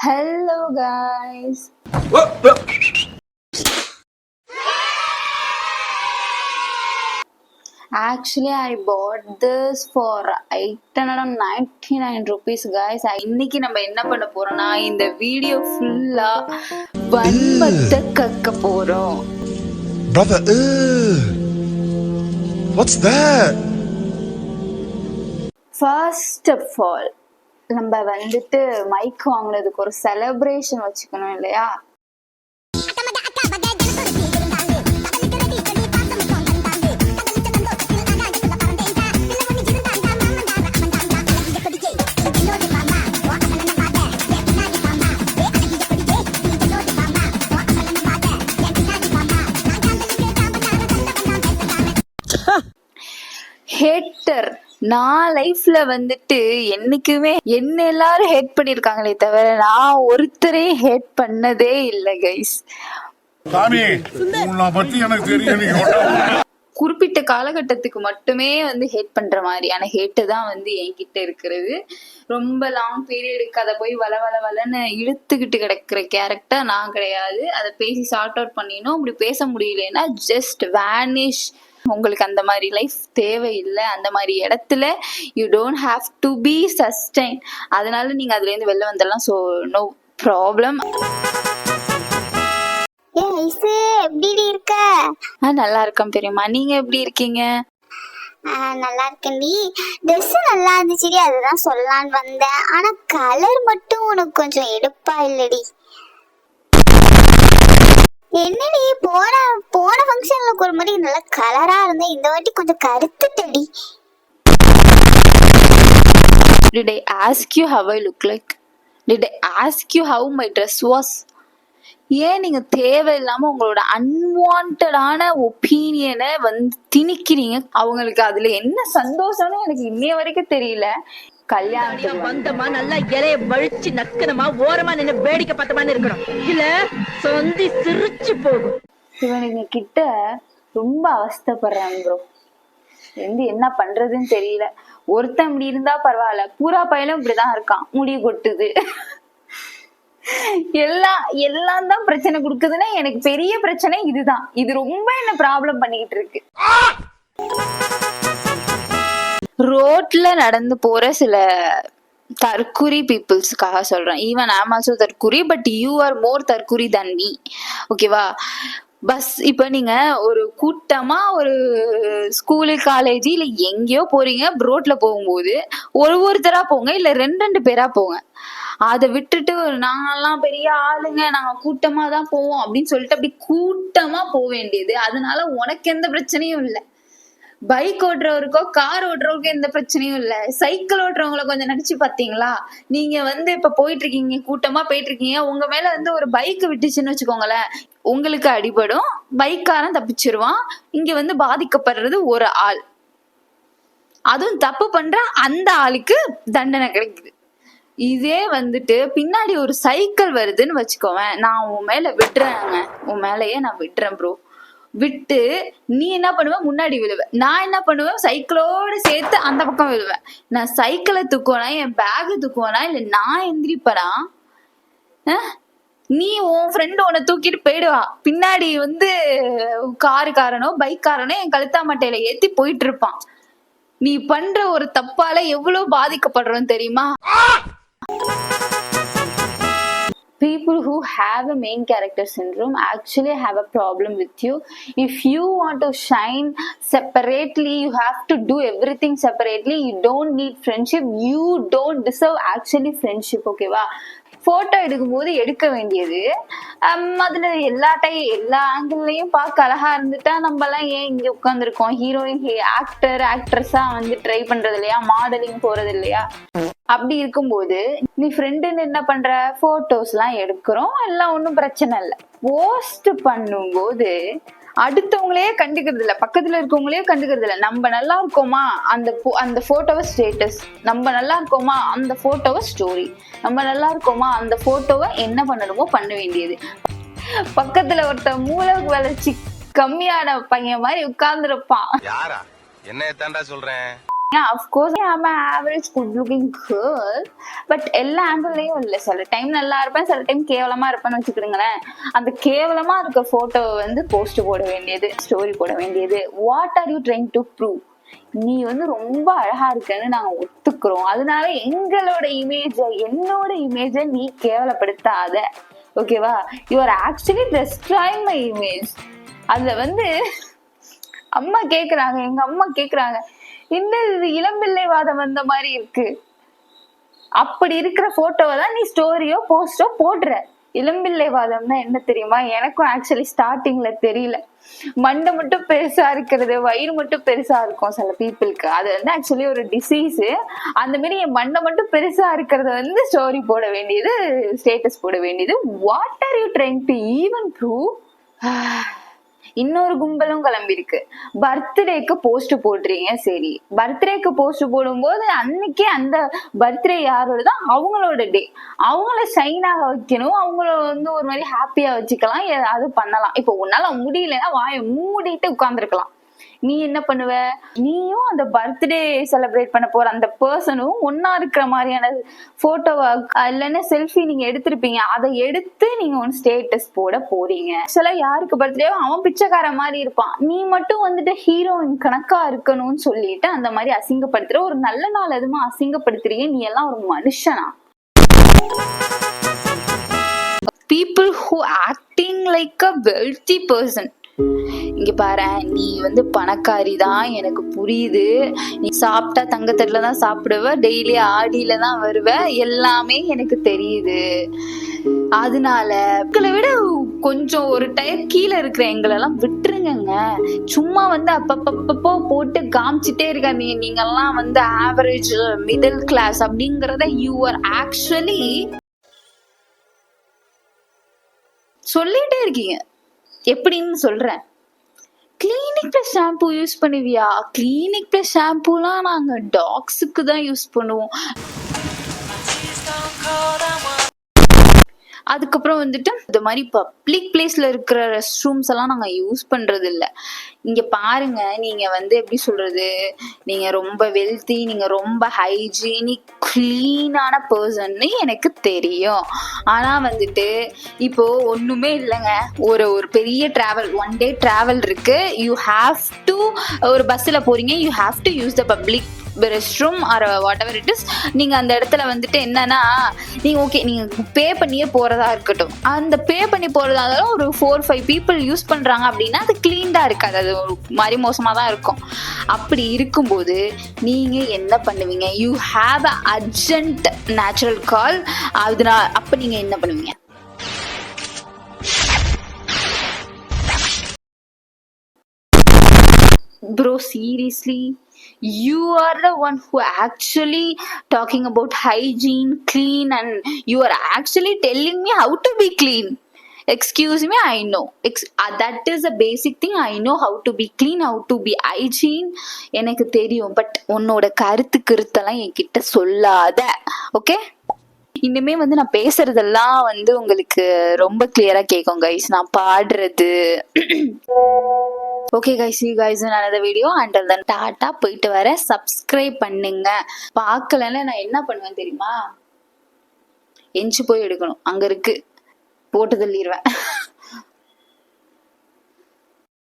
Hello guys. Actually I bought this for 899 rupees guys. இன்னைக்கு நம்ம என்ன பண்ண போறோம்னா இந்த வீடியோ ஃபுல்லா வன்மத்தை கக்க போறோம். Brother, what's that? First of all, நம்ம வந்துட்டு மைக் வாங்குனதுக்கு ஒரு செலிப்ரேஷன் வச்சுக்கணும் இல்லையா? ஹேட்டர் நான் லைஃப்ல வந்துட்டு என்னைக்குமே என்ன எல்லாரும் ஹேட் பண்ணிருக்காங்களே தவிர நான் ஒருத்தரே ஹேட் பண்ணதே இல்லை கைஸ். குறிப்பிட்ட காலகட்டத்துக்கு மட்டுமே வந்து ஹேட் பண்ற மாதிரியான ஹேட்டு தான் வந்து என்கிட்ட இருக்கிறது. ரொம்ப லாங் பீரியடுக்கு அதை போய் வளன்னு இழுத்துக்கிட்டு கிடக்குற கேரக்டர் நான் கிடையாது. அதை பேசி சார்ட் அவுட் பண்ணினோம். அப்படி பேச முடியலன்னா ஜஸ்ட் வேனிஷ். உங்களுக்கு அந்த மாதிரி லைஃப் தேவையில்லை. அந்த மாதிரி இடத்துல you don't have to be sustain. அதனால நீங்க அதுல இருந்து வெளில வந்துடலாம். So no problem. எப்படி இருக்க? நல்லா இருக்கேன் பெரியம்மா. நீங்க எப்படி இருக்கீங்க? நல்லா இருக்கேன்டி. ட்ரெஸ் நல்லா இருந்துச்சுடி, அதுதான் சொல்லலான்னு வந்தேன். ஆனா கலர் மட்டும் உனக்கு கொஞ்சம் எடுப்பா இல்லடி. என்னடி போன ஃபங்க்ஷன்ல ஒரு மாதிரி நல்லா கலரா இருந்த, இந்த வாட்டி கொஞ்சம் கருத்துட்டடி. Did I ask you how I look like? Did I ask you how my dress was? ஏன் நீங்க தேவையில்லாம உங்களோட அன்வான்டான ஒப்பீனியனை வந்து திணிக்கிறீங்க? அவங்களுக்கு அதுல என்ன சந்தோஷம்னு எனக்கு இன்னைய வரைக்கும் தெரியல. கல்யாணத்துக்கு வந்தமா நல்லா இலைய வழிச்சு நக்கனமா ஓரமா நின்னு வேடிக்கை பார்த்தமான்னு இருக்கணும், இல்ல சொந்தி சிரிச்சு போகும். இவனுங்க கிட்ட ரொம்ப அவஸ்தைப்படுறாங்க ப்ரோ. என்ன பண்றதுன்னு தெரியல. ஒருத்தன் இப்படி இருந்தா பரவாயில்ல, பூரா பையனும் இப்படிதான் இருக்கான். முடி கொட்டுது, எல்லாம் தான் பிரச்சனை கொடுக்குதுன்னா எனக்கு பெரிய பிரச்சனை இதுதான். இது ரொம்ப என்ன ப்ராப்ளம் பண்ணிக்கிட்டு இருக்கு. ரோட்ல நடந்து போற சில தற்குறி பீப்புள்ஸ்க்காக சொல்றேன். ஈவன் ஐ அம் ஆல்சோ தற்குறி, பட் யூ ஆர் மோர் தற்குறி தன் மீ. ஓகேவா? பஸ் இப்ப நீங்க ஒரு கூட்டமா ஒரு ஸ்கூலு காலேஜ் இல்ல எங்கேயோ போறீங்க. ரோட்ல போகும்போது ஒருத்தரா போங்க, இல்ல ரெண்டு பேரா போங்க. அதை விட்டுட்டு நாங்கெல்லாம் பெரிய ஆளுங்க, நாங்க கூட்டமா தான் போவோம் அப்படின்னு சொல்லிட்டு அப்படி கூட்டமா போக வேண்டியது. அதனால உனக்கு எந்த பிரச்சனையும் இல்லை. பைக் ஓட்டுறவருக்கோ கார் ஓட்டுறவருக்கோ எந்த பிரச்சனையும் இல்ல. சைக்கிள் ஓட்டுறவங்களை கொஞ்சம் நினைச்சு பாத்தீங்களா? நீங்க வந்து இப்ப போயிட்டு இருக்கீங்க, கூட்டமா போயிட்டு இருக்கீங்க, உங்க மேல வந்து ஒரு பைக் விட்டுச்சுன்னு வச்சுக்கோங்களேன், உங்களுக்கு அடிபடும், பைக்காரன் தப்பிச்சிருவான். இங்க வந்து பாதிக்கப்படுறது ஒரு ஆள். அதுவும் தப்பு பண்ற அந்த ஆளுக்கு தண்டனை கிடைக்குது. இதே வந்துட்டு பின்னாடி ஒரு சைக்கிள் வருதுன்னு வச்சுக்கோவேன், நான் உன் மேல விட்டுறேங்க, உன் மேலயே நான் விட்டுறேன் ப்ரோ. விட்டு நீ என்ன பண்ணுவ? முன்னாடி விழுவ. நான் என்ன பண்ணுவேன்? சைக்கிளோட சேர்த்து அந்த பக்கம் விழுவேன். நான் சைக்கிளை தூக்குவேனா, என் பேகு தூக்குவேனா, இல்ல நான் எந்திரிப்படா? நீ உன் ஃப்ரெண்டு உன்னை தூக்கிட்டு போயிடுவா. பின்னாடி வந்து காரனோ பைக்காரனோ என் கழுத்தா மட்டையில ஏத்தி போயிட்டு இருப்பான். நீ பண்ற ஒரு தப்பால எவ்வளவு பாதிக்கப்படுறோம் தெரியுமா? People who have a main character syndrome actually have a problem with you. If you want to shine separately, you have to do everything separately. You don't need friendship. You don't deserve actually friendship. Okay வா? Photo எடுக்கும் போது எடுக்க வேண்டியது அதுல எல்லா ஆங்கிள்லயும் பார்க்க அழகா இருந்துட்டா நம்ம எல்லாம் ஏன் இங்க உட்கார்ந்துருக்கோம்? ஹீரோயின் ஆக்ட்ரஸா வந்து ட்ரை பண்றது இல்லையா? மாடலிங் போறது இல்லையா? அப்படி இருக்கும்போது நீ ஃப்ரெண்டுன்னு என்ன பண்ற? போட்டோஸ் எல்லாம் எடுக்கிறோம், எல்லாம் ஒன்றும் பிரச்சனை இல்லை. போஸ்ட் பண்ணும்போது அடுத்தவங்களே கண்டுக்கிறது இல்ல, பக்கத்துல இருக்கவங்களே கண்டுக்கிறது இல்ல. நம்ம நல்லா இருக்கோமா அந்த போட்டோவை ஸ்டேட்டஸ், நம்ம நல்லா இருக்கோமா அந்த போட்டோவை ஸ்டோரி, நம்ம நல்லா இருக்கோமா அந்த போட்டோவை என்ன பண்ணணுமோ பண்ண வேண்டியது. பக்கத்துல ஒருத்த மூளை வளர்ச்சி கம்மியான பையன் மாதிரி உட்கார்ந்துருப்பான். யாரா என்ன தாண்டா சொல்றேன்? Of course I'm average good looking girl. But எல்லா ஆங்கிள்லயும் இல்லை. சில டைம் நல்லா இருப்பேன், சில டைம் கேவலமா இருப்பேன்னு வச்சுக்கிடுங்களேன். அந்த கேவலமா இருக்க போட்டோவை வந்து போஸ்ட் போட வேண்டியது, ஸ்டோரி போட வேண்டியது. What are you trying to prove? நீ வந்து ரொம்ப அழகா இருக்கன்னு நாங்க ஒத்துக்கிறோம், அதனால எங்களோட இமேஜ, என்னோட இமேஜ நீ கேவலப்படுத்தாத. ஓகேவா? You are actually destroying my image. அதுல வந்து அம்மா கேக்குறாங்க, எங்க அம்மா கேக்குறாங்க, என்ன இது இளம்பிள்ளைவாதம் வந்த மாதிரி இருக்கு. அப்படி இருக்கிற போட்டோவை தான் நீ ஸ்டோரியோ போஸ்டோ போடுற. இளம்பிள்ளைவாதம்னா என்ன தெரியுமா? எனக்கும் ஆக்சுவலி ஸ்டார்டிங்ல தெரியல. மண்டை மட்டும் பெருசா இருக்கிறது, வயிறு மட்டும் பெருசா இருக்கும் சில பீப்புளுக்கு. அது வந்து ஆக்சுவலி ஒரு டிசீஸ். அந்த மாதிரி என் மண்டை மட்டும் பெருசா இருக்கிறத வந்து ஸ்டோரி போட வேண்டியது, ஸ்டேட்டஸ் போட வேண்டியது. What are you trying to even prove? இன்னொரு கும்பலும் கிளம்பிருக்கு. பர்த்டேக்கு போஸ்ட் போடுறீங்க, சரி. பர்த்டேக்கு போஸ்ட் போடும்போது அன்னைக்கே அந்த பர்த்டே யாரோடதோ அவங்களோட டே, அவங்கள ஷைனாக வைக்கணும், அவங்கள வந்து ஒரு மாதிரி ஹாப்பியா வச்சுக்கலாம், ஏதாவது பண்ணலாம். இப்போ உன்னால முடியலன்னா வாயை மூடிட்டு உட்கார்ந்துருக்கலாம். நீ என்ன பண்ணுவ? நீயும் அந்த பர்த்டே செலிப்ரேட் பண்ண போற அந்த பர்சனும் ஒன்னா இருக்கிற மாதிரியான போட்டோவா இல்லைன்னா செல்ஃபி நீங்க எடுத்திருப்பீங்க, அதை எடுத்து நீங்க ஒன்னு ஸ்டேட்டஸ் போட போறீங்க. சில யாருக்கு பர்த்டேவோ அவன் பிச்சைக்கார மாதிரி இருப்பான், நீ மட்டும் வந்துட்டு ஹீரோயின் கணக்கா இருக்கணும்னு சொல்லிட்டு அந்த மாதிரி அசிங்கப்படுத்துற. ஒரு நல்ல நாள் எதுமா அசிங்கப்படுத்துறீங்க? நீ எல்லாம் ஒரு மனுஷனா? People who acting like a wealthy person. இங்க பாரு, நீ வந்து பணக்காரி தான், எனக்கு புரியுது. நீ சாப்பிட்டா தங்கத்தட்டுல தான் சாப்பிடுவ, டெய்லி ஆடியில தான் வருவ, எல்லாமே எனக்கு தெரியுது. அதனால உங்களை விட கொஞ்சம் ஒரு டயர் கீழே இருக்கிற எங்களெல்லாம் விட்டுருங்க. சும்மா வந்து அப்பப்போ போட்டு காமிச்சிட்டே இருக்காதீங்க. நீங்க எல்லாம் வந்து ஆவரேஜ் மிடில் கிளாஸ் அப்படிங்கறத யூ ஆர் ஆக்சுவலி சொல்லிட்டே இருக்கீங்க. எப்படின்னு சொல்றேன். கிளினிக் பிளஸ் ஷாம்பு யூஸ் பண்ணுவியா? கிளினிக் பிளஸ் ஷாம்புலாம் நாங்க டாக்ஸுக்கு தான் யூஸ் பண்ணுவோம். அதுக்கப்புறம் வந்துட்டு இந்த மாதிரி பப்ளிக் பிளேஸ்ல இருக்கிற ரெஸ்ட் ரூம்ஸ் எல்லாம் நாங்க யூஸ் பண்றது இல்ல. இங்க பாருங்க, நீங்க வந்து எப்படி சொல்றது, நீங்க ரொம்ப வெல்தி, நீங்க ரொம்ப ஹைஜீனிக் கிளீனான பர்சன்னு எனக்கு தெரியும். ஆனா வந்துட்டு இப்போ ஒண்ணுமே இல்லைங்க, ஒரு பெரிய டிராவல், ஒன் டே டிராவல் இருக்கு, யூ ஹாவ் டு, ஒரு பஸ்ல போறீங்க, you have to use the public rest room or whatever it is. நீங்க அந்த இடத்துல வந்துட்டு என்னன்னா, நீங்க ஓகே நீங்க பே பண்ணியே போறதா இருக்கட்டும், அந்த பே பண்ணி போறதா இருந்தாலும் ஒரு 4-5 பீப்புள் யூஸ் பண்றாங்க அப்படின்னா அது கிளீன்டா இருக்காது, அது ஒரு மாதிரி மோசமா தான் இருக்கும். அப்படி இருக்கும்போது நீங்க என்ன பண்ணுவீங்க? You have a urgent natural call. அதனால அப்ப நீங்க என்ன பண்ணுவீங்க? Bro, seriously, you are the one who actually talking about hygiene, clean, and you are actually telling me how to be clean. Excuse me, I know. That is a basic thing. I know how to be clean, how to be hygiene. எனக்கு தெரியும். But உன்னோட கருத்தெல்லாம் என்கிட்ட சொல்லாத. Okay? இனிமே வந்து நான் பேசுறதெல்லாம் வந்து உங்களுக்கு ரொம்ப கிளியரா கேட்கும் கைஸ், நான் பாடுறது. Okay guys, see you guys in another video. Until then, tata, போயிட்டு வர. சப்ஸ்கிரைப் பண்ணுங்க. பார்க்கலன்னா நான் என்ன பண்ணுவேன் தெரியுமா? எஞ்சி போய் எடுக்கணும், அங்க இருக்கு, போட்டு தள்ளிடுவேன்.